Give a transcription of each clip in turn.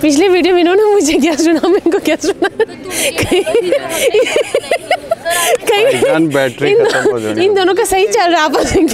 पिछले वीडियो में इन्होंने मुझे क्या सुना, मेरे को क्या सुना। कहीं बैटरी खत्म हो जाएगी। इन दोनों का सही चल रहा आपस में।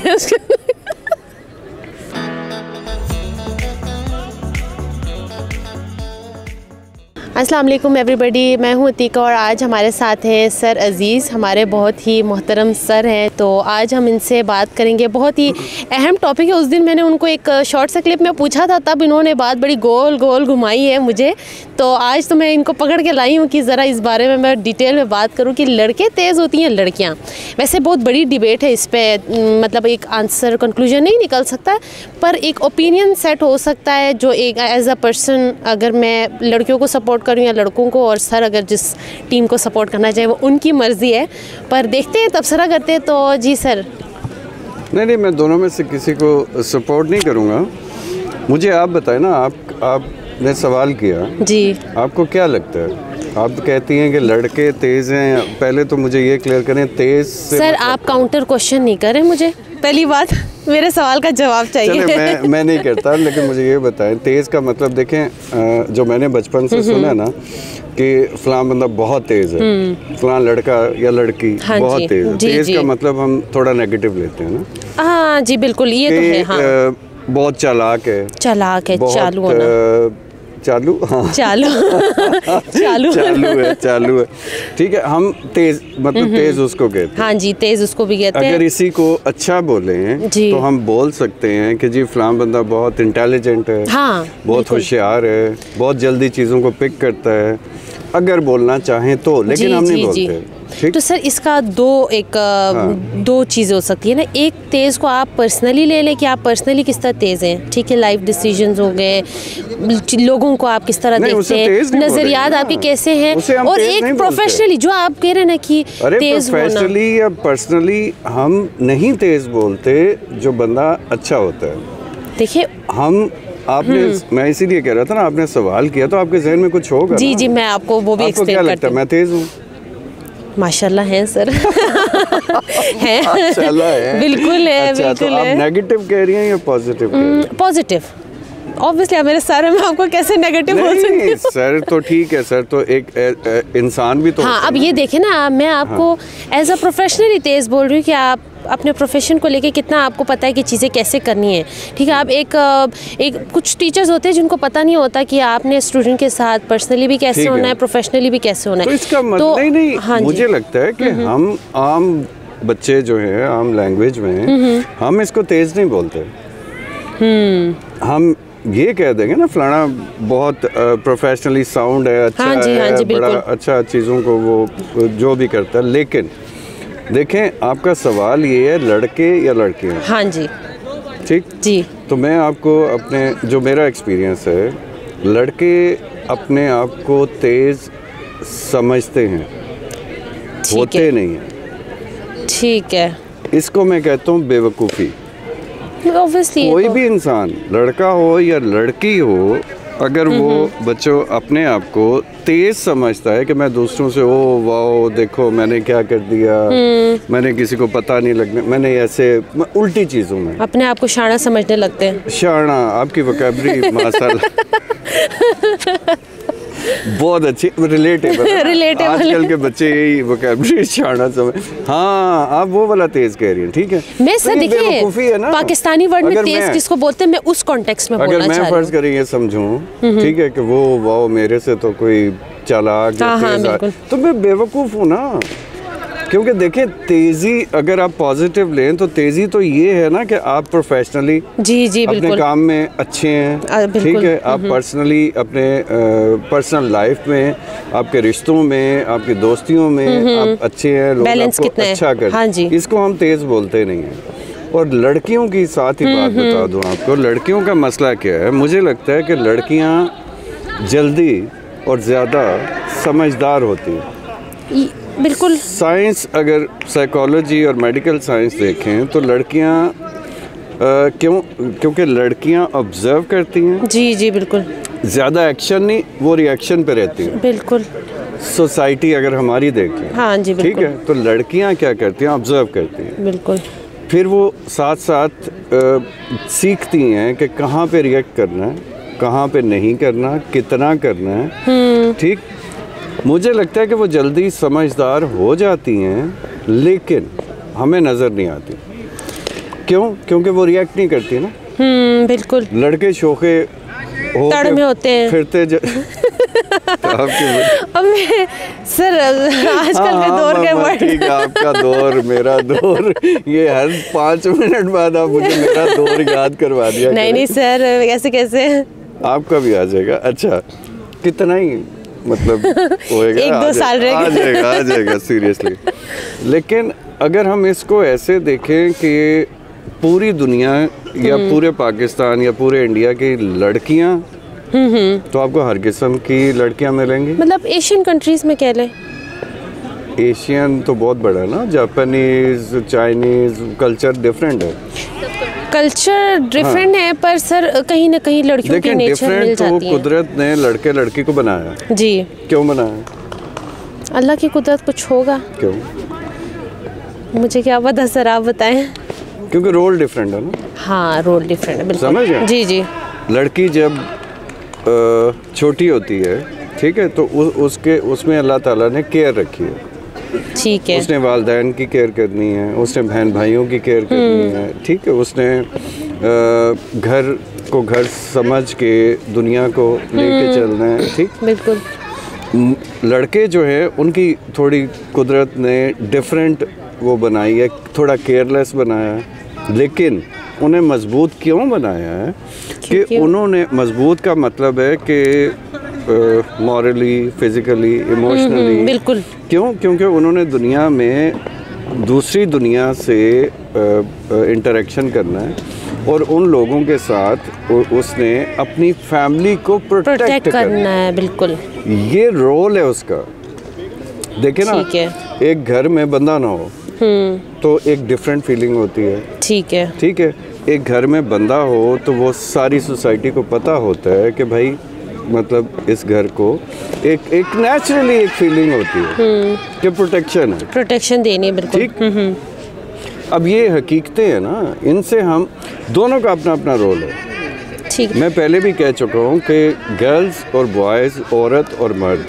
अस्सलाम वालेकुम एवरीबॉडी, मैं हूँ अतीका और आज हमारे साथ हैं सर अज़ीज़, हमारे बहुत ही मोहतरम सर हैं। तो आज हम इनसे बात करेंगे, बहुत ही अहम टॉपिक है। उस दिन मैंने उनको एक शॉर्ट सा क्लिप में पूछा था, तब इन्होंने बात बड़ी गोल गोल घुमाई है मुझे। तो आज तो मैं इनको पकड़ के लाई हूँ कि ज़रा इस बारे में मैं डिटेल में बात करूँ कि लड़के तेज़ होती हैं लड़कियाँ। वैसे बहुत बड़ी डिबेट है इस पर, मतलब एक आंसर कंक्लूजन नहीं निकल सकता, पर एक ओपिनियन सेट हो सकता है जो एक एज अ पर्सन, अगर मैं लड़कियों को सपोर्ट करूँ या लड़कों को, और सर अगर जिस टीम को सपोर्ट करना चाहे वो उनकी मर्ज़ी है, पर देखते हैं तबसरा करते हैं। तो जी सर। नहीं, मैं दोनों में से किसी को सपोर्ट नहीं करूँगा। मुझे आप बताएं ना, आपने सवाल किया जी, आपको क्या लगता है? आप कहती हैं कि लड़के तेज़ हैं, पहले तो मुझे ये क्लियर करें तेज़ से। सर आप काउंटर क्वेश्चन नहीं करें, मुझे पहली बात मेरे सवाल का जवाब चाहिए। मैं नहीं करता, लेकिन मुझे ये बताएं तेज़ का मतलब। देखें, जो मैंने बचपन से सुना है ना कि फ़लाँ बंदा बहुत तेज़ है, फ़लाँ लड़का या लड़की बहुत तेज़ है। तेज़ का मतलब हम थोड़ा नेगेटिव लेते हैं ना। हाँ जी बिल्कुल, ये तो है। हाँ। बहुत चालाक है, चालू हाँ चालू है, ठीक है। हम तेज मतलब तेज उसको कहते हैं। हाँ जी, तेज उसको भी कहते हैं। अगर इसी को अच्छा बोले तो हम बोल सकते हैं कि जी फलां बंदा बहुत इंटेलिजेंट है, हाँ, बहुत होशियार है, बहुत जल्दी चीज़ों को पिक करता है, अगर बोलना चाहें तो। लेकिन हम नहीं बोलते। तो सर इसका दो चीज़ें हो सकती है ना। एक तेज़ को आप पर्सनली ले लें कि आप पर्सनली किस तरह तेज़ हैं, ठीक है। लाइफ डिसीजंस हो गए, लोगों को आप किस तरह देखते हैं, नज़रियात आपके कैसे हैं। और एक प्रोफेशनली जो आप कह रहे हैं ना कि तेज़ प्रोफेशनली या पर्सनली हम नहीं तेज़ बोलते जो बंदा अच्छा होता है। देखिए मैं इसीलिए कह रहा था ना, आपने सवाल किया तो आपके जहन में कुछ होगा। जी, मैं आपको वो भी एक्सप्लेन करती हूँ। मैं तेज़ हूँ? माशाल्लाह है सर। है बिल्कुल है। अच्छा, बिल्कुल तो आप नेगेटिव कह रही हैं या पॉजिटिव? पॉजिटिव। ऑब्वियसली मेरे सर है, मैं आपको कैसे नेगेटिव बोल सकती हूँ? सर तो ठीक है, सर तो एक इंसान भी तो। हाँ, अब ये देखें ना, मैं आपको एज अ प्रोफेशनली तेज़ बोल रही हूँ कि आप अपने प्रोफेशन को लेके कितना आपको पता है कि चीज़ें कैसे करनी है, ठीक है। आप एक कुछ टीचर्स होते हैं जिनको पता नहीं होता कि आपने स्टूडेंट के साथ पर्सनली भी कैसे होना है, प्रोफेशनली भी कैसे होना है। तो इसका मतलब नहीं, हाँ, मुझे लगता है कि हम आम बच्चे जो है, आम लैंग्वेज में हम इसको तेज़ नहीं बोलते। हम ये कह देंगे ना फलाना बहुत प्रोफेशनली साउंड है, अच्छा है, बड़ा अच्छा चीज़ों को वो जो भी करता है। लेकिन देखें, आपका सवाल ये है लड़के या लड़कियां? हाँ जी, ठीक जी। तो मैं आपको अपने जो मेरा एक्सपीरियंस है, लड़के अपने आप को तेज़ समझते हैं, होते नहीं हैं, ठीक है। इसको मैं कहता हूँ बेवकूफ़ी। कोई भी इंसान, लड़का हो या लड़की हो, अगर वो बच्चों अपने आप को तेज समझता है कि मैं दूसरों से ओ वाओ देखो मैंने क्या कर दिया, मैंने किसी को पता नहीं लगने, मैंने ऐसे उल्टी चीज़ों में अपने आप को शाना समझने लगते हैं। शाना, आपकी वोकैबुलरी माशाल्लाह बहुत अच्छी, रिलेटेबल। आजकल के बच्चे यही वोकैबुलरी शाना समझ। हाँ, आप वो वाला तेज कह रही हैं, ठीक है। मैं सर देखिए पाकिस्तानी वर्ड में तेज किसको बोलते हैं, मैं उस कॉन्टेक्स्ट में बोलना चाह रही हूँ। अगर मैं फर्ज करें ये समझूं, ठीक है, कि वो वाओ मेरे से तो कोई चालाक तेज, तो मैं बेवकूफ़ हूँ ना। क्योंकि देखें, तेज़ी अगर आप पॉजिटिव लें तो तेज़ी तो ये है ना कि आप प्रोफेशनली जी अपने काम में अच्छे हैं, ठीक है। आप पर्सनली अपने पर्सनल लाइफ में, आपके रिश्तों में, आपकी दोस्तियों में आप अच्छे हैं, लोग आपको अच्छा करते हैं। इसको हम तेज़ बोलते नहीं हैं। और लड़कियों की साथ ही बात बता दूं आपको, लड़कियों का मसला क्या है। मुझे लगता है कि लड़कियां जल्दी और ज़्यादा समझदार होती हैं। बिल्कुल। साइंस, अगर साइकोलॉजी और मेडिकल साइंस देखें तो लड़कियां क्योंकि लड़कियां ऑब्जर्व करती हैं। जी बिल्कुल। ज़्यादा एक्शन नहीं, वो रिएक्शन पे रहती हैं। बिल्कुल। सोसाइटी अगर हमारी देखें, हाँ जी बिल्कुल, ठीक है, तो लड़कियां क्या करती हैं, ऑब्जर्व करती हैं। बिल्कुल। फिर वो साथ साथ सीखती हैं कि कहाँ पे रिएक्ट करना है, कहाँ पे नहीं करना, कितना करना है, ठीक। मुझे लगता है कि वो जल्दी समझदार हो जाती हैं, लेकिन हमें नज़र नहीं आती। क्यों? क्योंकि वो रिएक्ट नहीं करती ना। बिल्कुल। लड़के शोखे तड़ में होते हैं, फिरते अब मैं सर आजकल के दौर के वर्ड, ठीक है, आपका दौर मेरा दौर, ये हर 5 मिनट बाद आप मुझे मेरा दौर याद करवा दिया। नहीं सर, ऐसे कैसे? आपका भी आ जाएगा। अच्छा, कितना ही मतलब होएगा, 1-2 साल आ जाएगा सीरियसली। लेकिन अगर हम इसको ऐसे देखें कि पूरी दुनिया या पूरे पाकिस्तान या पूरे इंडिया की लड़कियां, तो आपको हर किस्म की लड़कियां मिलेंगी। मतलब एशियन कंट्रीज में कह लें। एशियन तो बहुत बड़ा है ना, जापानीज, चाइनीज, कल्चर डिफरेंट है। कल्चर डिफरेंट है, पर सर कहीं ना कहीं लड़कियों की नेचर मिल जाती है। कुदरत ने लड़के लड़की को बनाया जी। क्यों बनाया? अल्लाह की कुदरत कुछ होगा। क्यों? मुझे क्या पता सर, आप बताएं। क्योंकि रोल डिफरेंट है ना। हाँ, रोल डिफरेंट है, बिल्कुल। समझ गए? जी। लड़की जब छोटी होती है, ठीक है, तो उसमें अल्लाह ताला ने केयर रखी है। ठीक है। उसने वालिदैन की केयर करनी है, उसने बहन भाइयों की केयर करनी है, ठीक है, उसने घर को घर समझ के दुनिया को लेके चलना है, ठीक। बिल्कुल। लड़के जो है उनकी थोड़ी कुदरत ने डिफरेंट वो बनाई है, थोड़ा केयरलेस बनाया है, लेकिन उन्हें मजबूत क्यों बनाया है कि उन्होंने, मजबूत का मतलब है कि मॉरली, फिजिकली, इमोशनली। बिल्कुल। क्यों? क्योंकि उन्होंने दुनिया में दूसरी दुनिया से इंटरेक्शन करना है और उन लोगों के साथ उसने अपनी फैमिली को प्रोटेक्ट करना है। बिल्कुल, ये रोल है उसका। देखे ना, एक घर में बंदा ना हो तो एक डिफरेंट फीलिंग होती है। ठीक है। एक घर में बंदा हो तो वो सारी सोसाइटी को पता होता है कि भाई मतलब इस घर को एक नेचुरली एक फीलिंग होती है कि प्रोटेक्शन है, प्रोटेक्शन देनी है। बिल्कुल, ठीक। अब ये हकीकतें हैं ना, इनसे हम दोनों का अपना अपना रोल है। ठीक। मैं पहले भी कह चुका हूँ कि गर्ल्स और बॉयज़, औरत और मर्द,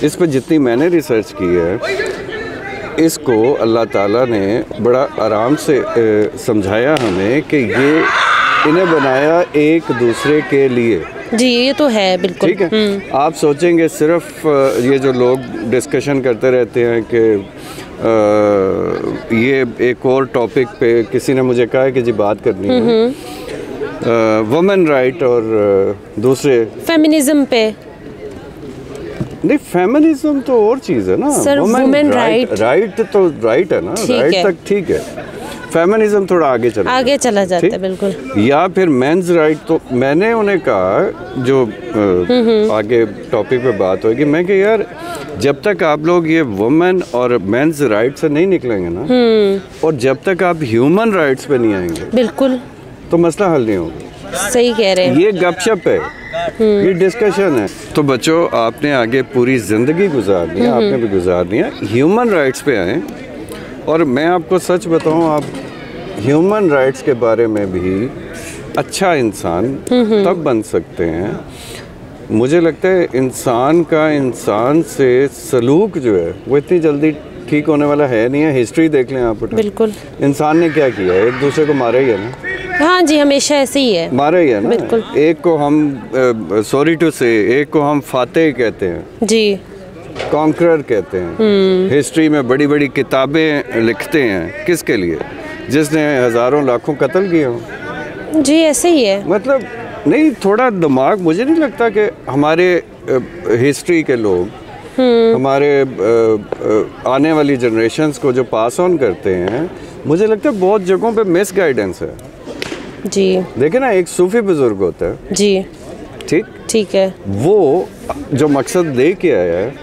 इस पर जितनी मैंने रिसर्च की है, इसको अल्लाह ताला ने बड़ा आराम से समझाया हमें कि ये इन्हें बनाया एक दूसरे के लिए। जी, ये तो है, बिल्कुल। ठीक है। आप सोचेंगे सिर्फ ये जो लोग डिस्कशन करते रहते हैं कि ये एक और टॉपिक पे किसी ने मुझे कहा है कि जी बात करनी है वुमेन राइट और दूसरे फेमिनिज्म पे। नहीं, फेमिनिज्म तो और चीज़ है ना सर। वुमेन राइट तो राइट है ना, राइट तक ठीक है। फेमिनिज्म थोड़ा आगे चला जाता है। बिल्कुल। या फिर मेंस राइट, तो मैंने उन्हें कहा जो आगे टॉपिक पे बात होगी, मैं कि यार जब तक आप लोग ये वुमेन और मेंस राइट से नहीं निकलेंगे ना, और जब तक आप ह्यूमन राइट्स पे नहीं आएंगे, बिल्कुल, तो मसला हल नहीं होगा। सही कह रहे हैं। ये गपशप है, ये डिस्कशन है। तो बच्चों, आपने आगे पूरी ज़िंदगी गुजारनी है, आपने भी गुजारनी है। ह्यूमन राइट्स पे आए, और मैं आपको सच बताऊं, आप ह्यूमन राइट्स के बारे में भी अच्छा इंसान तब बन सकते हैं। मुझे लगता है इंसान का इंसान से सलूक जो है वो इतनी जल्दी ठीक होने वाला है नहीं है। हिस्ट्री देख लें आप। बिल्कुल। इंसान ने क्या किया, एक दूसरे को मारा ही है ना। हाँ जी, हमेशा ऐसे ही है, मारा ही है ना। बिल्कुल। एक को हम सॉरी टू से, एक को हम फातेह कहते हैं जी, कॉन्करर कहते हैं। हिस्ट्री में बड़ी बड़ी किताबें लिखते हैं, किसके लिए? जिसने हजारों लाखों कत्ल किए हों जी। ऐसे ही है, मतलब नहीं, थोड़ा दिमाग, मुझे नहीं लगता कि हमारे हिस्ट्री के लोग हमारे आने वाली जनरेशन्स को जो पास ऑन करते हैं, मुझे लगता है बहुत जगहों पे मिस गाइडेंस है जी। देखे ना, एक सूफी बुजुर्ग होता है जी, ठीक है, वो जो मकसद लेके आया है,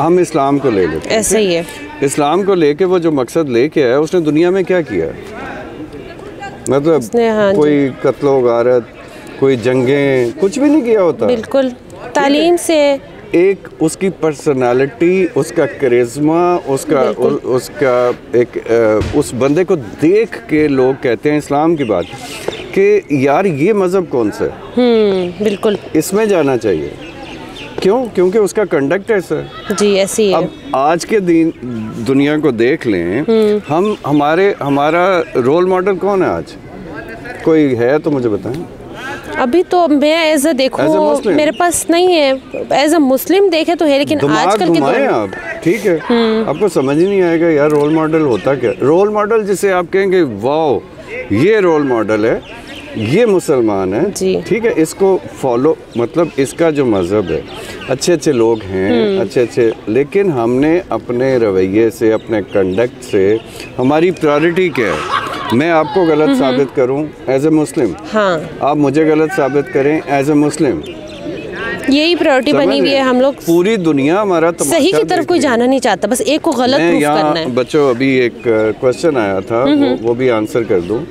हम इस्लाम को ले लेते हैं। ऐसा ही है। इस्लाम को लेके वो जो मकसद लेके आया, उसने दुनिया में क्या किया? मतलब कोई कत्लो गारत, कोई जंगें, कुछ भी नहीं किया होता। बिल्कुल। तालीम से एक उसकी पर्सनालिटी, उसका करिश्मा, उसका एक उस बंदे को देख के लोग कहते हैं इस्लाम की बात। कि यार ये मज़हब कौन सा है, बिल्कुल इसमें जाना चाहिए। क्यों? क्योंकि उसका कंडक्ट ऐसा है जी, ऐसी है। अब आज के दिन दुनिया को देख लें, हमारा रोल मॉडल कौन है आज? कोई है तो मुझे बताएं। अभी तो मैं एज अ देखो मेरे पास नहीं है, एज अ मुस्लिम देखे तो है, लेकिन आजकल के दौर आप ठीक है, आपको समझ ही नहीं आएगा यार रोल मॉडल होता क्या। रोल मॉडल जिसे आप कहेंगे वाओ ये रोल मॉडल है, ये मुसलमान है, ठीक है, इसको फॉलो, मतलब इसका जो मज़हब है, अच्छे अच्छे लोग हैं, अच्छे अच्छे, लेकिन हमने अपने रवैये से, अपने कंडक्ट से, हमारी प्रायोरिटी क्या है? मैं आपको गलत साबित करूं एज ए मुस्लिम, हाँ, आप मुझे गलत साबित करें एज ए मुस्लिम, यही प्रायोरिटी बनी हुई है। हम लोग पूरी दुनिया हमारा सही की तरफ कोई जाना नहीं चाहता, बस एक को गलत प्रूफ करना है। बच्चों अभी एक क्वेश्चन आया था, वो भी आंसर कर दूं,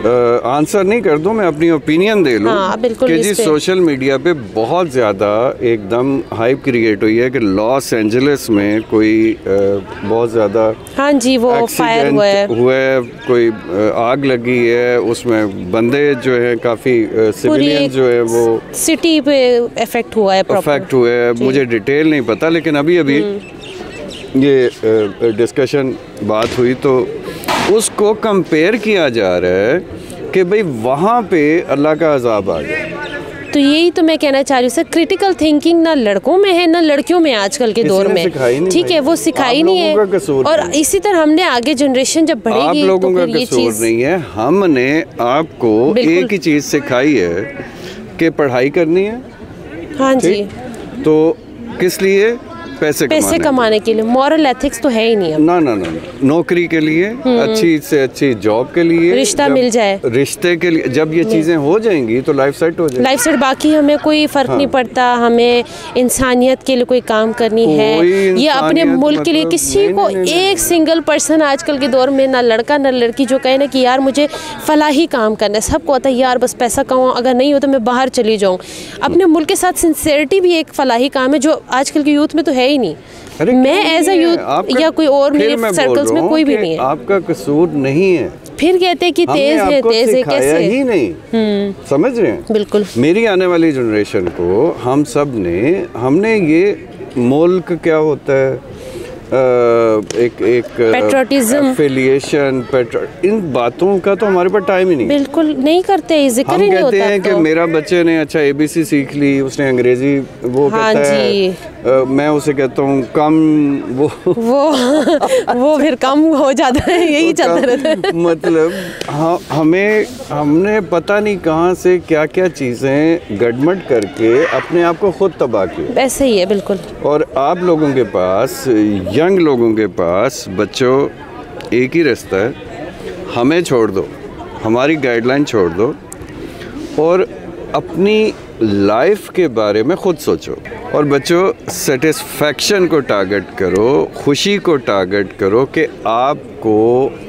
आंसर नहीं कर दूं, मैं अपनी ओपिनियन दे लूं। हाँ, बिल्कुल। कि जी सोशल मीडिया पे बहुत ज़्यादा एकदम हाइप क्रिएट हुई है कि लॉस एंजलिस में कोई बहुत ज़्यादा, हाँ जी, वो फायर हुआ है, कोई आग लगी है, उसमें बंदे जो है काफ़ी सिविलियन जो है वो सिटी पे इफेक्ट हुआ है, मुझे डिटेल नहीं पता, लेकिन अभी ये डिस्कशन बात हुई तो उसको कंपेयर किया जा रहा है कि भाई वहाँ पे अल्लाह का अजाब आ गया। तो यही तो मैं कहना चाह रही हूँ सर, क्रिटिकल थिंकिंग ना लड़कों में है ना लड़कियों में आजकल के दौर में, ठीक है, वो सिखाई नहीं है। और इसी तरह हमने आगे जनरेशन जब बढ़ेगी, आप लोगों का कसूर नहीं है, हमने आपको एक ही चीज़ सिखाई है कि पढ़ाई करनी है, हाँ जी, तो किस लिए? पैसे कमाने के लिए। मॉरल एथिक्स तो है ही नहीं। ना ना ना, नौकरी के लिए, अच्छी से अच्छी जॉब के लिए, रिश्ता मिल जाए, रिश्ते के लिए, जब ये चीजें हो जाएंगी तो लाइफ सेट हो जाएगी, लाइफ सेट। बाकी हमें कोई फर्क नहीं पड़ता, हमें इंसानियत के लिए कोई काम करनी है, ये अपने मुल्क के लिए। किसी को एक सिंगल पर्सन आजकल के दौर में, ना लड़का ना लड़की, जो कहे ना कि यार मुझे फलाही काम करना है, सबको आता है यार बस पैसा कमाऊँ, अगर नहीं हो तो मैं बाहर चली जाऊँ। अपने मुल्क के साथ सिंसेरिटी भी एक फलाही काम है, जो आजकल के यूथ में तो है ही नहीं। मैं एज अ यूथ या कोई और मेरे सर्कल्स में कोई भी नहीं है। आपका कसूर नहीं है। फिर कहते हैं कि तेज है, तेज है, कैसे ही नहीं, समझ रहे हैं? बिल्कुल। मेरी आने वाली जनरेशन को हम सब ने, हमने ये मुल्क क्या होता है, एक पैट्रियटिज्म, एफिलिएशन, इन बातों का तो हमारे पास टाइम ही नहीं, बिल्कुल नहीं करते, जिक्र ही नहीं होता। हम कहते हैं कि मेरा बच्चे ने अच्छा ABC सीख ली, उसने अंग्रेजी वो कहता है, मैं उसे कहता हूँ कम वो फिर कम हो जाता है, यही चलता रहता है। मतलब हमने पता नहीं कहाँ से क्या क्या चीज़ें गड़मड़ करके अपने आप को खुद तबाह किया। ऐसे ही है, बिल्कुल। और आप लोगों के पास, यंग लोगों के पास, बच्चों, एक ही रास्ता है, हमें छोड़ दो, हमारी गाइडलाइन छोड़ दो और अपनी लाइफ के बारे में खुद सोचो। और बच्चों, सेटिस्फैक्शन को टारगेट करो, खुशी को टारगेट करो कि आपको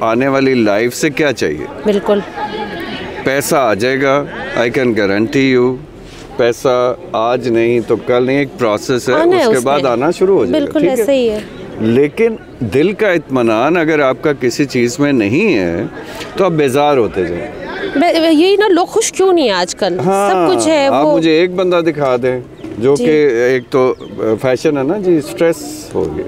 आने वाली लाइफ से क्या चाहिए। बिल्कुल। पैसा आ जाएगा, आई कैन गारंटी यू, पैसा आज नहीं तो कल नहीं, एक प्रोसेस है, उसके बाद आना शुरू हो जाएगा। बिल्कुल ऐसे ही है। लेकिन दिल का इत्मीनान अगर आपका किसी चीज़ में नहीं है तो आप बेजार होते जाए। यही ना, लोग खुश क्यों नहीं है आजकल? हाँ, सब कुछ है। आप मुझे एक बंदा दिखा दें जो कि, एक तो फैशन है ना जी, स्ट्रेस हो गया,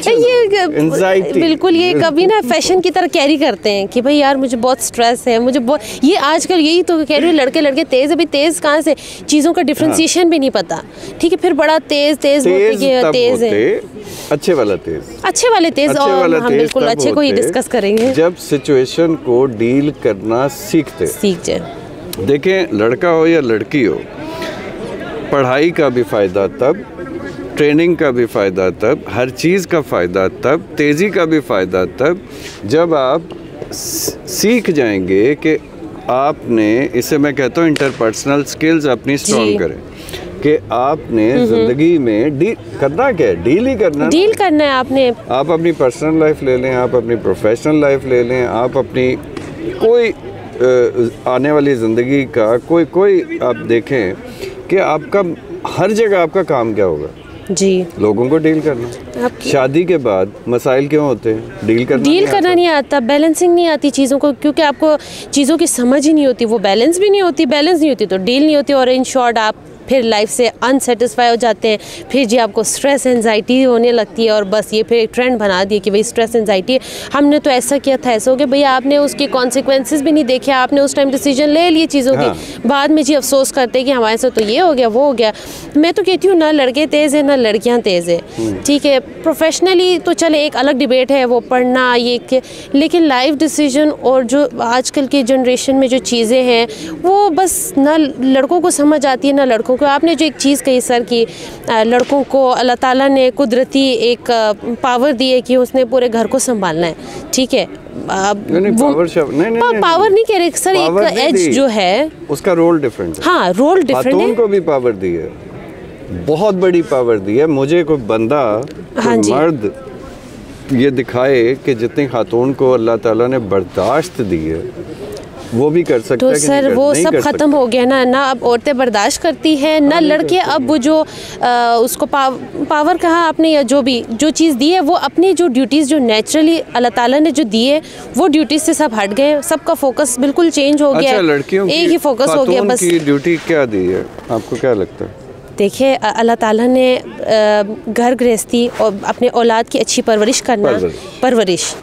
ये बिल्कुल, ये कभी ना फैशन की तरह कैरी करते हैं कि भाई यार मुझे बहुत स्ट्रेस है, मुझे बहुत, ये आजकल यही तो कह रही हूँ, लड़के तेज, अभी तेज कहाँ से, चीज़ों का डिफ्रेंसिएशन भी नहीं पता, ठीक है, फिर बड़ा तेज तेज है, अच्छे वाले तेज, और हम बिल्कुल अच्छे को ही डिस्कस करेंगे जब सिचुएशन को डील करना सीख जाए। देखें, लड़का हो या लड़की हो, पढ़ाई का भी फ़ायदा तब, ट्रेनिंग का भी फ़ायदा तब, हर चीज़ का फ़ायदा तब, तेज़ी का भी फ़ायदा तब जब आप सीख जाएंगे कि आपने, इसे मैं कहता हूँ इंटरपर्सनल स्किल्स अपनी स्ट्रॉन्ग करें, कि आपने ज़िंदगी में करना क्या है, डील करना है आपने। आप अपनी पर्सनल लाइफ ले लें, आप अपनी प्रोफेशनल लाइफ ले लें, आप अपनी कोई आने वाली ज़िंदगी का कोई आप देखें कि आपका हर जगह आपका काम क्या होगा। जी, लोगों को डील करना। शादी के बाद मसाइल क्यों होते हैं? डील करना नहीं आता, बैलेंसिंग नहीं आती चीज़ों को, क्योंकि आपको चीज़ों की समझ ही नहीं होती, वो बैलेंस भी नहीं होती, बैलेंस नहीं होती तो डील नहीं होती, और इन शॉर्ट आप फिर लाइफ से अनसेटिस्फाई हो जाते हैं। फिर जी आपको स्ट्रेस एंजाइटी होने लगती है, और बस ये फिर एक ट्रेंड बना दिया कि भाई स्ट्रेस एंजाइटी, हमने तो ऐसा किया था, ऐसा हो गया। भैया आपने उसकी कॉन्सिक्वेंसेस भी नहीं देखे, आपने उस टाइम डिसीजन ले लिए चीज़ों की, बाद में जी अफसोस करते हैं कि हमारे साथ तो ये हो गया, वो हो गया। मैं तो कहती हूँ ना लड़के तेज़ है ना लड़कियाँ तेज़ है, ठीक है। प्रोफेशनली तो चले एक अलग डिबेट है, वो पढ़ना ये, लेकिन लाइफ डिसीजन और जो आजकल की जनरेशन में जो चीज़ें हैं वो बस ना लड़कों को समझ आती है ना लड़कों को। आपने जो एक चीज़ कही सर कि लड़कों को अल्लाह ताला ने कुदरती एक पावर दी है कि उसने पूरे घर को संभालना है, ठीक है। पावर नहीं कह रहे सर, एक एज जो है उसका रोल डिफरेंट है। हाँ, रोल डिफरेंट है। खातून को भी पावर दी है, बहुत बड़ी पावर दी है। मुझे कोई बंदा मर्द ये दिखाए कि जितनी खातून को अल्लाह ताला ने बर्दाश्त दी है वो भी कर सकता है। तो सर वो सब खत्म हो गया ना अब औरतें बर्दाश्त करती हैं ना लड़के। अब वो जो उसको पावर कहा आपने, या जो चीज़ दी है, वो अपनी जो ड्यूटीज़ जो नेचुरली अल्लाह ताला ने जो दी है वो ड्यूटीज़ से सब हट गए, सबका फोकस बिल्कुल चेंज हो गया। लड़कियों एक ही फोकस हो गया बस। ड्यूटी क्या दी है आपको, क्या लगता है? देखिए अल्लाह ताला ने घर गृहस्थी और अपने औलाद की अच्छी परवरिश करना, परवरिश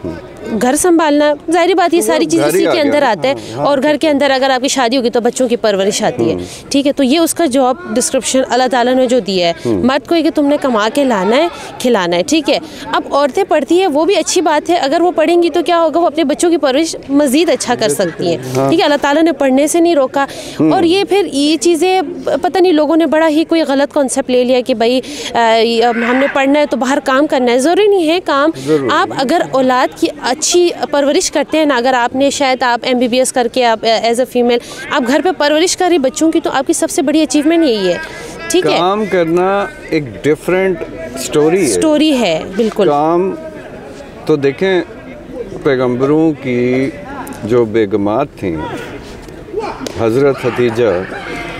घर संभालना, जाहिर बात ये सारी चीज़ इसी के अंदर आता है। और घर के अंदर अगर आपकी शादी होगी तो बच्चों की परवरिश आती है, ठीक है। तो ये उसका जॉब डिस्क्रिप्शन अल्लाह ताला ने जो दिया है। मर्द को कि तुमने कमा के लाना है, खिलाना है, ठीक है। अब औरतें पढ़ती है वो भी अच्छी बात है, अगर वो पढ़ेंगी तो क्या होगा, वो अपने बच्चों की परवरिश मज़ीद अच्छा कर सकती हैं, ठीक है। अल्लाह ताला ने पढ़ने से नहीं रोका। और ये फिर ये चीज़ें पता नहीं लोगों ने बड़ा ही कोई गलत कॉन्सेप्ट ले लिया कि भाई हमने पढ़ना है तो बाहर काम करना है। ज़रूरी नहीं है काम, आप अगर औलाद की अच्छी परवरिश करते हैं ना, अगर आपने शायद आप MBBS करके आप एज अ फीमेल आप घर पे परवरिश कर रही बच्चों की, तो आपकी सबसे बड़ी अचीवमेंट यही है, ठीक है। काम करना एक डिफरेंट स्टोरी है बिल्कुल। काम तो देखें, पैगंबरों की जो बेगमात थी, हजरत खदीजा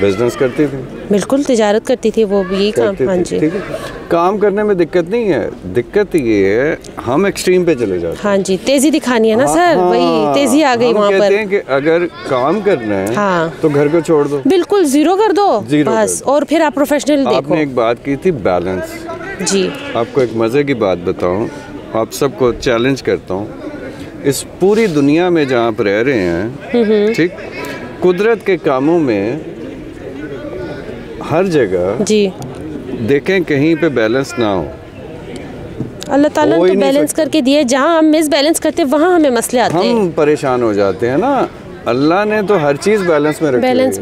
बिजनेस करती थी, बिल्कुल तिजारत करती थी, वो भी यही काम। हाँ जी, ठीक है। काम करने में दिक्कत नहीं है, दिक्कत ये है हम एक्सट्रीम पे चले जाते हैं। हाँ जी, तेजी दिखानी है ना सर, वही तेजी आ गई वहाँ पर। कहते हैं कि अगर काम करना है तो घर को छोड़ दो, बिल्कुल जीरो कर दो बस, और फिर आप प्रोफेशनल देखो। आपने एक बात की थी बैलेंस जी, आपको एक मजे की बात बताऊं, आप सबको चैलेंज करता हूं, इस पूरी दुनिया में जहाँ आप रह रहे हैं, ठीक, कुदरत के कामों में हर जगह जी देखें कहीं पे बैलेंस ना हो। अल्लाह ताला ने तो बैलेंस करके दिए, जहाँ हम मिस बैलेंस करते हैं वहाँ हमें मसले आते हैं, हम परेशान हो जाते हैं ना। अल्लाह ने तो हर चीज़ बैलेंस में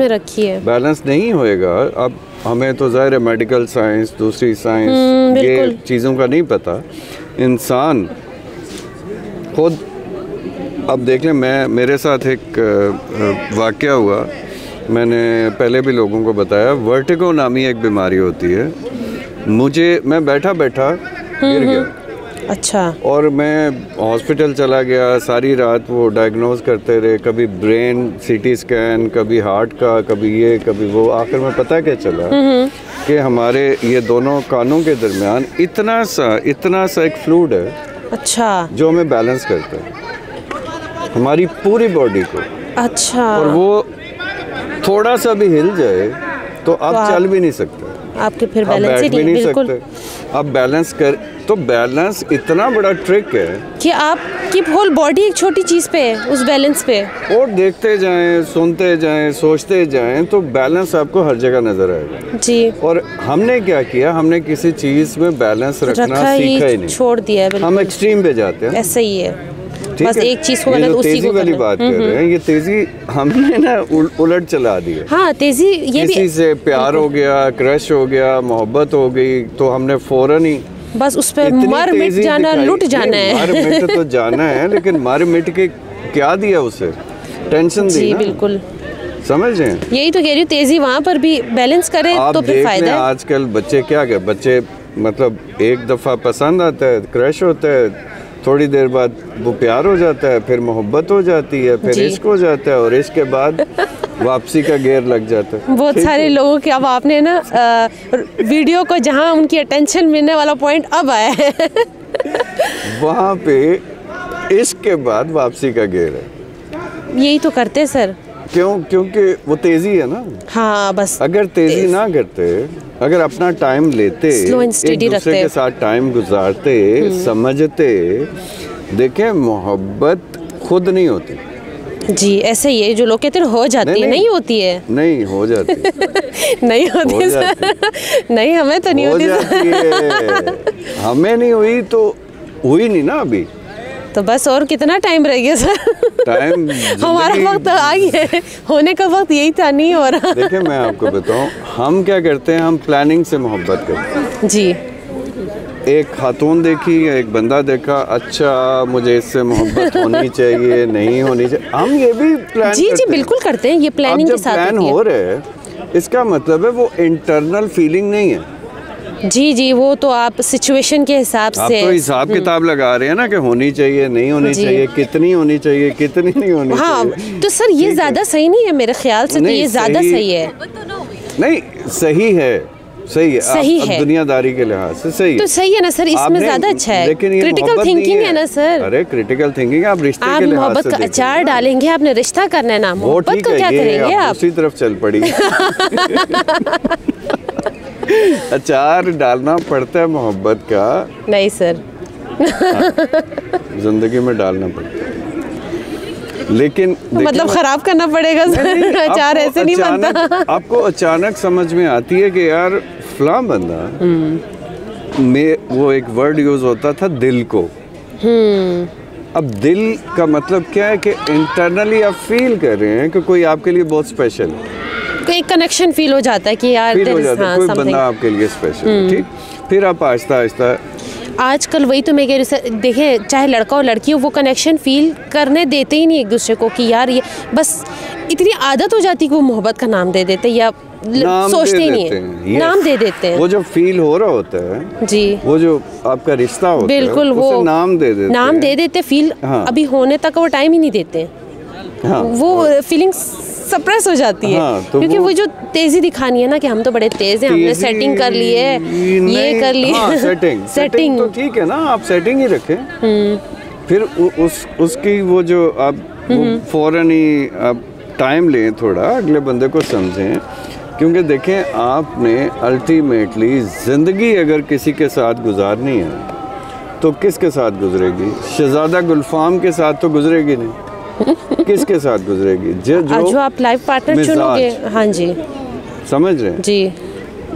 रखी है। बैलेंस नहीं होएगा, अब हमें तो ज़ाहिर है मेडिकल साइंस, दूसरी साइंस, ये चीज़ों का नहीं पता। इंसान खुद, अब देख लें, मेरे साथ एक वाक़या हुआ, मैंने पहले भी लोगों को बताया, वर्टिगो नामी एक बीमारी होती है। मैं बैठा गिर गया, अच्छा, और मैं हॉस्पिटल चला गया, सारी रात वो डायग्नोज करते रहे, कभी ब्रेन CT स्कैन, कभी हार्ट का, कभी ये कभी वो। आखिर में पता क्या चला कि हमारे ये दोनों कानों के दरमियान इतना सा एक फ्लूइड है, अच्छा, जो हमें बैलेंस करता है हमारी पूरी बॉडी को, अच्छा। और वो थोड़ा सा भी हिल जाए तो आप चल भी नहीं सकते, आपके फिर बैलेंस ही नहीं सकते। आप बैलेंस कर, तो बैलेंस इतना बड़ा ट्रिक है कि आपकी होल बॉडी एक छोटी चीज़ पे है, उस बैलेंस पे, और देखते जाएं, सुनते जाएं, सोचते जाएं, तो बैलेंस आपको हर जगह नजर आएगा जी। और हमने क्या किया, हमने किसी चीज़ में बैलेंस रखना सीखा ही नहीं, छोड़ दिया। हम एक्सट्रीम पे जाते हैं, ऐसा ही है, बस एक चीज को गलत, उसी को वाली बात कर रहे हैं। ये तेजी हमने ना उलट चला दी है। हाँ, तेजी ये भी, किसी से प्यार हो गया, क्रश हो गया, मोहब्बत हो गई, तो हमने फौरन ही बस उस पे मर मिट जाना, लुट जाना है। मर मिट तो जाना है, लेकिन मर मिट के क्या दिया उसे, टेंशन दी ना, बिल्कुल, समझ रहे हैं। यही तो कह रही हूँ, तेजी वहाँ पर भी बैलेंस करे तो फिर फायदा है। आजकल बच्चे क्या, बच्चे मतलब एक दफ़ा पसंद आता है, क्रश होता है, थोड़ी देर बाद वो प्यार हो जाता है, फिर मोहब्बत हो जाती है, फिर इश्क हो जाता है, और इश्क के बाद वापसी का गेयर लग जाता है। बहुत सारे लोगों के, अब आपने ना वीडियो को जहाँ उनकी अटेंशन मिलने वाला पॉइंट अब आया है वहाँ पे इश्क के बाद वापसी का गेयर है। यही तो करते सर। क्यों? क्योंकि वो तेजी है ना। हाँ बस, अगर तेजी ना करते, अगर अपना टाइम लेते, एक दूसरे के साथ टाइम गुजारते, समझते, देखें मोहब्बत खुद नहीं होती जी। ऐसे ही है, जो लोग कहते हैं हो जाती है, नहीं होती है। नहीं हो जाती नहीं होती सर। नहीं, हमें तो नहीं होती है। हमें नहीं हुई तो हुई नहीं ना अभी। तो बस और कितना टाइम रह गया सर? टाइम हमारा वक्त आ गया है, होने का वक्त यही था, नहीं हो रहा। देखिए मैं आपको बताऊं, हम क्या करते हैं, हम प्लानिंग से मोहब्बत करते हैं जी। एक खातून देखी, एक बंदा देखा, अच्छा मुझे इससे मोहब्बत होनी चाहिए, नहीं होनी चाहिए, हम ये भी प्लान जी करते जी बिल्कुल करते हैं, ये प्लानिंग के साथ प्लान हो रहे हैं, इसका मतलब है वो इंटरनल फीलिंग नहीं है। जी जी, वो तो आप सिचुएशन के हिसाब से, आप तो हिसाब किताब लगा रहे हैं ना कि होनी चाहिए, नहीं होनी चाहिए, कितनी होनी चाहिए, कितनी नहीं होनी चाहिए। तो सर ये ज्यादा सही नहीं है मेरे ख्याल से, तो ये ज्यादा सही है। नहीं सही है, सही है, सही है, दुनियादारी के लिहाज से सही है, तो सही है ना सर, इसमें ज्यादा अच्छा है। लेकिन क्रिटिकल थिंकिंग है ना सर। अरे क्रिटिकल थिंकिंग आप रिश्ते के लिहाज से, मोहब्बत का अचार डालेंगे, आपने रिश्ता करना है ना, मोहब्बत को क्या करेंगे आप? उसी तरफ चल पड़ी अचार डालना पड़ता है मोहब्बत का। नहीं सर जिंदगी में डालना पड़ता है, लेकिन मतलब खराब करना पड़ेगा सर। अचार ऐसे नहीं बनता। आपको अचानक समझ में आती है कि यार फलां बंदा में, वो एक वर्ड यूज होता था दिल को। अब दिल का मतलब क्या है कि इंटरनली आप फील कर रहे हैं कि कोई आपके लिए बहुत स्पेशल है, एक कनेक्शन फील हो जाता है कि यार फील हो जाता है, कोई बंदा आपके लिए स्पेशल है, ठीक। फिर आप आहिस्ता आहिस्ता, आजकल वही तो मैं कह रही हूँ, देखिए चाहे लड़का हो लड़की हो, वो कनेक्शन फील करने देते ही नहीं एक दूसरे को, कि यार ये बस इतनी आदत हो जाती है कि वो मोहब्बत का नाम दे देते, या सोचते ही नहीं है, नाम दे देते हैं। वो जो फील हो रहा होता है जी, वो जो आपका रिश्ता होता है, बिल्कुल वो नाम दे देते, फील अभी होने तक वो टाइम ही नहीं देते। वो फीलिंग्स सप्रेस हो जाती है, तो क्योंकि वो जो तेजी दिखानी है ना कि हम तो बड़े तेज हैं, हमने सेटिंग कर ली है, ये कर ली है। सेटिंग तो ठीक है ना, आप सेटिंग ही रखें, फिर उसकी वो जो आप फौरन ही आप टाइम लें, थोड़ा अगले बंदे को समझें, क्योंकि देखें आपने अल्टीमेटली ज़िंदगी अगर किसी के साथ गुजारनी है तो किसके साथ गुजरेगी? शहजादा गुलफाम के साथ तो गुजरेगी नहीं, किसके साथ गुजरेगी? जो आप लाइफ पार्टनर चुनोगे। हाँ जी, समझ रहे हैं जी।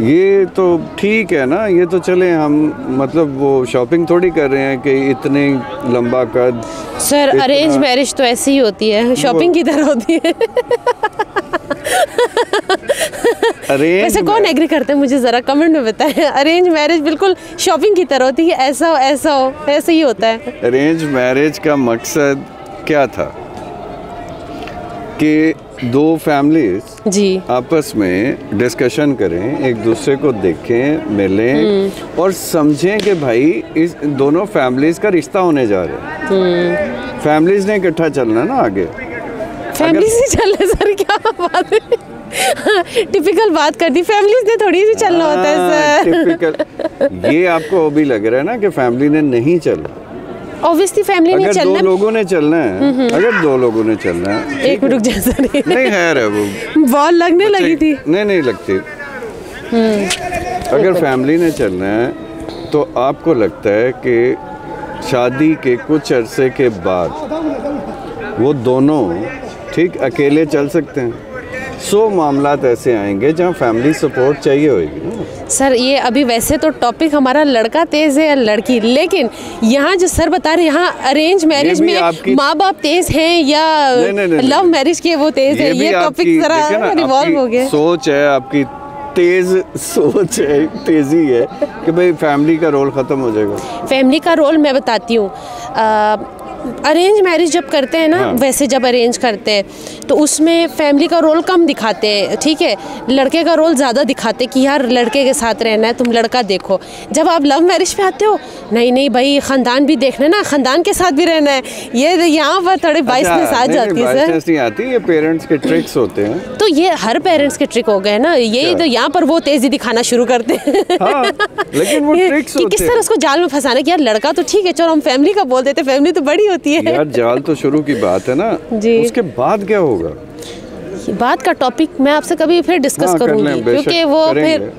ये तो ठीक है ना, ये तो चले हम मतलब वो शॉपिंग थोड़ी कर रहे हैं कि इतने लंबा कद। सर अरेंज मैरिज तो ऐसी ही होती है, शॉपिंग की तरह होती है। वैसे कौन एग्री करते हैं, मुझे ज़रा कमेंट में बताएं। अरेंज मैरिज बिल्कुल शॉपिंग की तरह होती है, ऐसा हो ऐसे ही होता है। अरेंज मैरिज का मकसद क्या था कि दो फैमिलीज जी आपस में डिस्कशन करें, एक दूसरे को देखें, मिलें और समझें कि भाई इस दोनों फैमिलीज का रिश्ता होने जा रहा है। फैमिलीज ने इकट्ठा चलना ना आगे, फैमिलीज ही चल रहे सर, क्या बात है। टिपिकल बात कर दी, फैमिलीज ने थोड़ी सी चलना होता है सर। टिपिकल ये आपको अभी लग रहा है ना कि फैमिली ने नहीं चलना, ऑब्वियसली फैमिली ने चलना है। दो लोगों ने चलना है, अगर दो लोगों ने चलना है, एक मिनट जैसा नहीं है वो बॉल लगने लगी थी, नहीं लगती। अगर फैमिली ने चलना है तो आपको लगता है कि शादी के कुछ अरसे के बाद वो दोनों ठीक अकेले चल सकते हैं। 100 मामलात ऐसे आएंगे जहाँ फैमिली सपोर्ट चाहिए होगी ना। सर ये अभी वैसे तो टॉपिक हमारा लड़का तेज है या लड़की, लेकिन यहाँ जो सर बता रहे यहाँ अरेंज मैरिज में माँ बाप तेज हैं या लव मैरिज के वो तेज है, ये टॉपिक जरा रिवॉल्व हो गया। सोच है आपकी, तेज सोच है, तेजी है कि भाई फैमिली का रोल ख़त्म हो जाएगा। फैमिली का रोल मैं बताती हूँ, अरेंज मैरिज जब करते हैं ना, वैसे जब अरेंज करते हैं तो उसमें फैमिली का रोल कम दिखाते हैं, ठीक है, लड़के का रोल ज़्यादा दिखाते हैं कि यार लड़के के साथ रहना है, तुम लड़का देखो। जब आप लव मैरिज पे आते हो, नहीं नहीं भाई ख़ानदान भी देखना है ना, ख़ानदान के साथ भी रहना है, ये यहाँ पर थोड़ी बाइसनेस आ जाती है सर। नहीं आती, ये पेरेंट्स के ट्रिक्स होते हैं। तो ये हर पेरेंट्स के ट्रिक हो गए ना, यही तो यहाँ पर वो तेज़ी दिखाना शुरू करते हैं। लेकिन वो ट्रिक्स होते हैं किस तरह उसको जाल में फंसाना कि यार लड़का तो ठीक है, चलो हम फैमिली का बोल देते, फैमिली तो बड़ी होती है यार। जाल तो शुरू की बात है ना जी, उसके बाद क्या होगा, बात का टॉपिक मैं आपसे कभी फिर डिस्कस करूंगी, क्योंकि वो फिर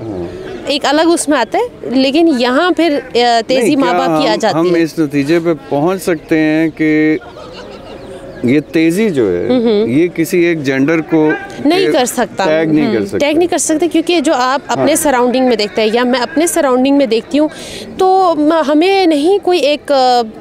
एक अलग उसमें आता है। लेकिन यहाँ फिर तेजी माँ बाप की आ जाती है। हम इस नतीजे पे पहुँच सकते हैं कि ये तेजी जो है ये किसी एक जेंडर को नहीं कर सकता, टैग नहीं कर सकते, क्योंकि जो आप अपने सराउंडिंग में देखते हैं या मैं अपने सराउंडिंग में देखती हूँ, तो हमें नहीं कोई एक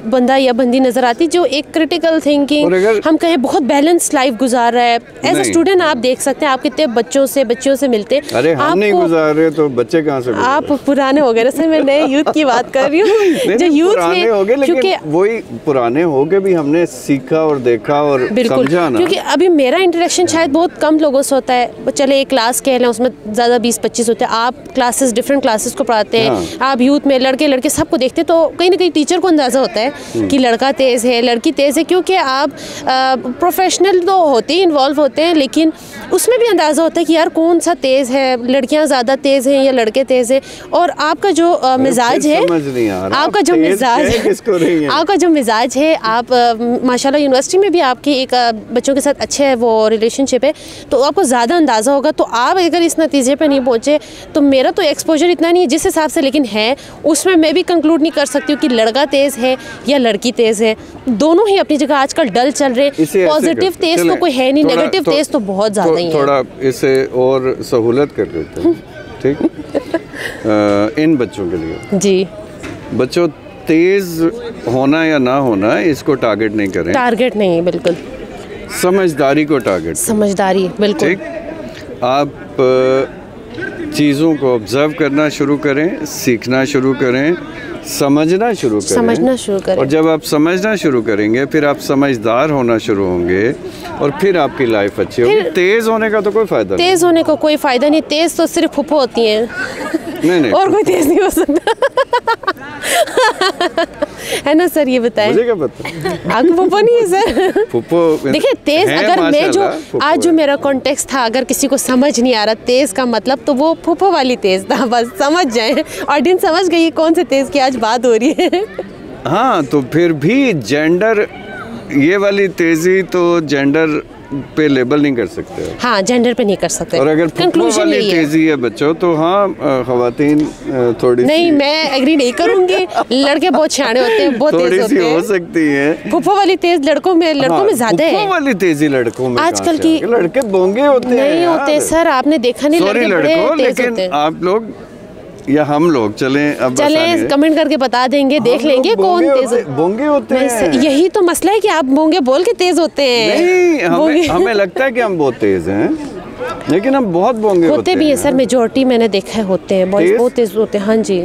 बंदा या बंदी नज़र आती जो एक क्रिटिकल थिंकिंग, हम कहें बहुत बैलेंस लाइफ गुजार रहा है। एज अ स्टूडेंट आप देख सकते हैं, आप कितने बच्चों से मिलते हैं। अरे हम नहीं गुजार रहे तो बच्चे कहाँ से? आप पुराने हो गए सर, मैं नए यूथ की बात कर रही हूँ। जो यूथ पुराने हो गए, लेकिन वही पुराने हो गए भी हमने सीखा और देखा और समझा ना। क्योंकि अभी मेरा इंटरेक्शन शायद बहुत कम लोगों से होता है, चले एक क्लास कह लें उसमें ज़्यादा 20-25 होते हैं, आप क्लासेस डिफरेंट क्लासेस को पढ़ाते हैं, आप यूथ में लड़के लड़के सबको देखते हैं, तो कहीं ना कहीं टीचर को अंदाज़ा होता है कि लड़का तेज़ है लड़की तेज़ है, क्योंकि आप प्रोफेशनल तो होते ही इन्वॉल्व होते हैं, लेकिन उसमें भी अंदाज़ा होता है कि यार कौन सा तेज़ है, लड़कियाँ ज़्यादा तेज़ हैं या लड़के तेज़ हैं। और आपका जो मिजाज है, आपका जो मिजाज है, आप माशाल्लाह यूनिवर्सिटी में भी आपकी एक बच्चों के साथ अच्छे है वो रिलेशनशिप है, तो आपको ज़्यादा अंदाज़ा होगा। तो आप अगर इस नतीजे पे नहीं पहुँचे, तो मेरा तो एक्सपोजर इतना नहीं है जिस हिसाब से, लेकिन है उसमें मैं भी कंक्लूड नहीं कर सकती हूँ कि लड़का तेज़ है या लड़की तेज़ है। दोनों ही अपनी जगह आजकल डल चल रहे हैं। पॉजिटिव तेज़ तो कोई है नहीं, नेगेटिव तेज़ तो बहुत ज़्यादा ही है। थोड़ा इसे और सहूलत कर देते हैं, ठीक? इन बच्चों के लिए जी, बच्चों तेज़ होना या ना होना इसको टारगेट नहीं करें, टारगेट नहीं, बिल्कुल समझदारी को टारगेट, समझदारी, बिल्कुल। ठीक, आप चीज़ों को ऑब्जर्व करना शुरू करें, सीखना शुरू करें, समझना शुरू करें। और जब आप समझना शुरू करेंगे, फिर आप समझदार होना शुरू होंगे और फिर आपकी लाइफ अच्छी होगी। तेज़ होने का तो कोई फ़ायदा नहीं, तेज़ होने को कोई फ़ायदा नहीं, तेज़ तो सिर्फ फुप्पो होती हैं। नहीं और कोई तेज़ नहीं हो सकता। है ना सर, ये बताएं। मुझे क्या पता, आपको फुप्पो नहीं है सर? फुप्पो देखिए तेज़, अगर मैं जो आज जो मेरा कॉन्टेक्स्ट था, अगर किसी को समझ नहीं आ रहा तेज़ का मतलब, तो वो फुप्पो वाली तेज़ था, बस समझ जाए। ऑडियंस समझ गई कौन से तेज़ की आज बात हो रही है। हाँ, तो फिर भी जेंडर, ये वाली तेज़ी तो जेंडर पे लेबल नहीं कर सकते। हाँ, जेंडर पे नहीं कर सकते। और अगर फुप्पो वाली तेजी है बच्चों, तो हाँ खवातीन थोड़ी नहीं, मैं एग्री नहीं करूंगी। लड़के बहुत शाणे होते हैं, बहुत तेज होते हैं, हो सकती है। फुप्पो वाली तेज लड़कों में ज्यादा है। फुप्पो वाली तेजी लड़कों में आजकल की लड़के बोंगे होते हैं, नहीं होते सर, आपने देखा नहीं, लड़के तेज होते हैं। आप लोग या हम लोग चलें कमेंट करके बता देंगे, देख लेंगे कौन तेज बोंगे होते हैं। यही तो मसला है कि आप बोंगे बोल के तेज होते हैं। नहीं, हमें लगता है कि हम बहुत तेज हैं, लेकिन हम बहुत बोंगे होते भी हैं सर। मेजोरिटी मैंने देखा है होते हैं, बहुत तेज होते हैं। हाँ जी,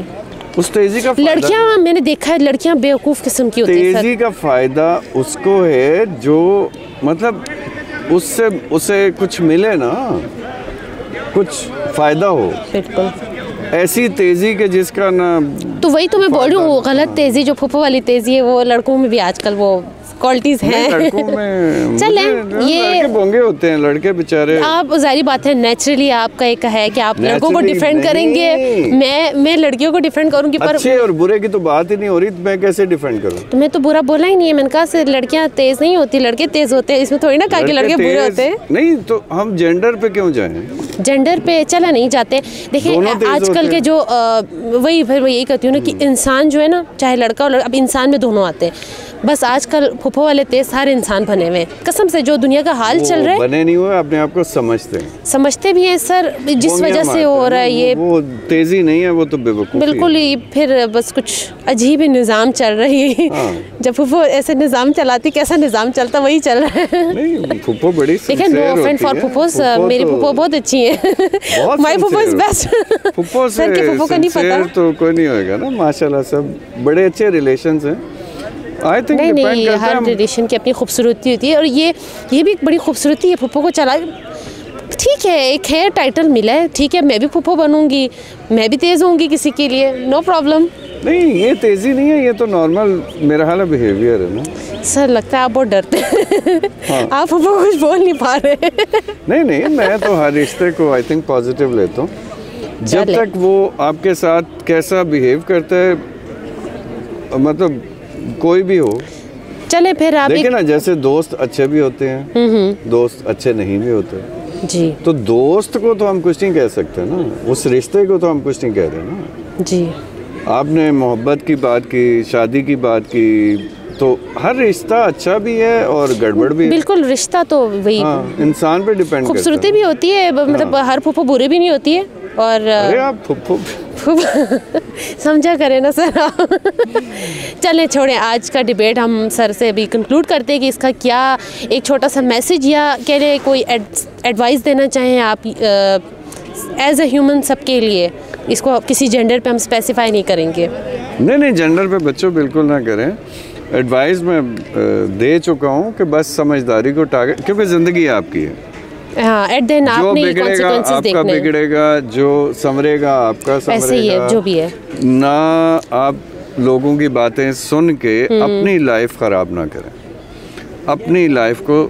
उस तेजी का लड़कियां मैंने देखा है, लड़कियां बेवकूफ़ किस्म की होती हैं। तेजी का फायदा उसको है जो मतलब उससे कुछ मिले ना, कुछ फायदा हो। बिल्कुल ऐसी तेजी के जिसका ना, तो वही तो मैं बोल रही हूँ, गलत तेजी जो फुप्पो वाली तेजी है, वो लड़कों में भी आजकल वो क्वालिटीज हैं। लड़कों में चले ये लड़के बोंगे होते हैं, लड़के बेचारे। आप जाहिर बात है, नेचुरली आपका एक है कि आप लड़कों को डिफेंड करेंगे, मैं लड़कियों को डिफेंड करूंगी, पर अच्छे और बुरे की तो बात ही नहीं हो रही, तो मैं कैसे डिफेंड करूं? तो मैं तो बुरा बोला ही नहीं है, मैंने कहा सिर्फ लड़कियां तेज नहीं होती, लड़के तेज होते हैं। इसमें थोड़ी ना कहा कि लड़के बुरे होते हैं। नहीं, तो हम जेंडर पे क्यों जाएं? जेंडर पे चला नहीं जाते। देखिए आजकल के जो वही फिर मैं यही कहती हूँ ना कि इंसान जो है ना, चाहे लड़का और अब इंसान में दोनों आते हैं। बस आजकल फुप्पो वाले तेज सारे इंसान बने हुए हैं, कसम से। जो दुनिया का हाल चल रहा है, बने नहीं हुए, अपने आप को समझते भी हैं सर, जिस वजह से हो रहा है ये। वो तेजी नहीं है, वो तो बेवकूफ़ी। बिल्कुल ही, फिर बस कुछ अजीब ही निज़ाम चल रही है। जब फुप्पो ऐसे निज़ाम चलाती, कैसा निज़ाम चलता वही चल रहा है। नहीं, फुप्पो बड़ी लेकिन नो ऑफेंस फॉर फुप्पोस, मेरी फुप्पो बहुत अच्छी है। My phuppo is best. फुप्पो से फुप्पो का नहीं पता तो कोई नहीं होएगा ना, माशाल्लाह सब बड़े अच्छे रिलेशंस हैं। आई थिंक नहीं, हर ट्रेडिशन की अपनी खूबसूरती होती है और ये भी एक बड़ी खूबसूरती है। फूफो को चला, ठीक है, एक है टाइटल मिला है, ठीक है, मैं भी फूफो बनूंगी, मैं भी तेज़ होंगी किसी के लिए, नो प्रॉब्लम। नहीं, ये तेज़ी नहीं है, ये तो नॉर्मल मेरा हाल बिहेवियर है ना। सर लगता है आप बहुत डरते हैं। हाँ। आप फूफो को कुछ बोल नहीं पा रहे। नहीं, मैं तो हर रिश्ते को आई थिंक पॉजिटिव लेता हूँ। जब तक वो आपके साथ कैसा बिहेव करता है, मतलब कोई भी हो, चले फिर आप देखिए ना, जैसे दोस्त अच्छे भी होते हैं, दोस्त अच्छे नहीं भी होते जी। तो दोस्त को तो हम कुछ नहीं कह सकते ना, उस रिश्ते को तो हम कुछ नहीं कह रहे ना जी। आपने मोहब्बत की बात की, शादी की बात की, तो हर रिश्ता अच्छा भी है और गड़बड़ भी है। बिल्कुल, रिश्ता तो वही इंसान पे डिपेंड करता है। खूबसूरती भी होती है, मतलब हर फूफो बुरे भी नहीं होती है। और अरे आप फूफो समझा करें ना सर आप। चलें छोड़ें, आज का डिबेट हम सर से अभी कंक्लूड करते हैं कि इसका क्या एक छोटा सा मैसेज या कह रहे कोई एडवाइस देना चाहें आप एज ए ह्यूमन सबके लिए। इसको किसी जेंडर पे हम स्पेसिफाई नहीं करेंगे। नहीं, जेंडर पे बच्चों बिल्कुल ना करें। एडवाइस मैं दे चुका हूँ कि बस समझदारी को टारगेट, क्योंकि ज़िंदगी आपकी है। हाँ, एट द एंड आपने कॉन्सिक्वेंसेस देखने हैं। आपका बिगड़ेगा, जो संवरेगा आपका संवरेगा। ऐसे ही है, जो भी है ना। आप लोगों की बातें सुन के अपनी लाइफ ख़राब ना करें, अपनी लाइफ को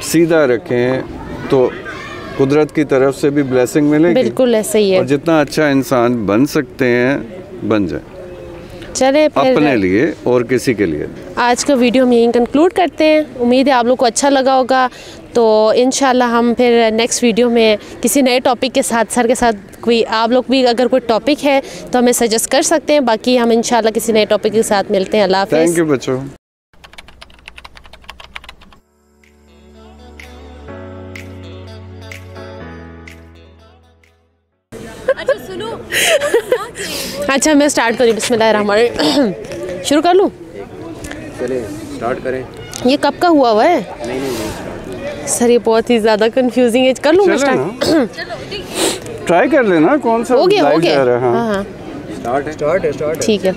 सीधा रखें तो कुदरत की तरफ से भी ब्लेसिंग मिलेगी। बिल्कुल ऐसे ही है। और जितना अच्छा इंसान बन सकते हैं बन जाए, चले फिर अपने लिए और किसी के लिए। आज का वीडियो हम यहीं कंक्लूड करते हैं। उम्मीद है आप लोग को अच्छा लगा होगा। तो इंशाल्लाह हम फिर नेक्स्ट वीडियो में किसी नए टॉपिक के साथ सर के साथ कोई, आप लोग भी अगर कोई टॉपिक है तो हमें सजेस्ट कर सकते हैं। बाकी हम इंशाल्लाह किसी नए टॉपिक के साथ मिलते हैं। अल्लाह हाफ़िज़। थैंक यू बच्चों। अच्छा सुनो। अच्छा मैं स्टार्ट करूँ, बिस्मिल्लाहिर्रहमानिर्रहीम। शुरू कर लूँ? चलिए स्टार्ट करें। ये कब का हुआ है? नहीं। सर ये बहुत ही ज़्यादा कंफ्यूजिंग है। कर लूँ मैं स्टार्ट? ट्राई कर लेना कौन सा हो गया। हाँ। हाँ, स्टार्ट है। ठीक है।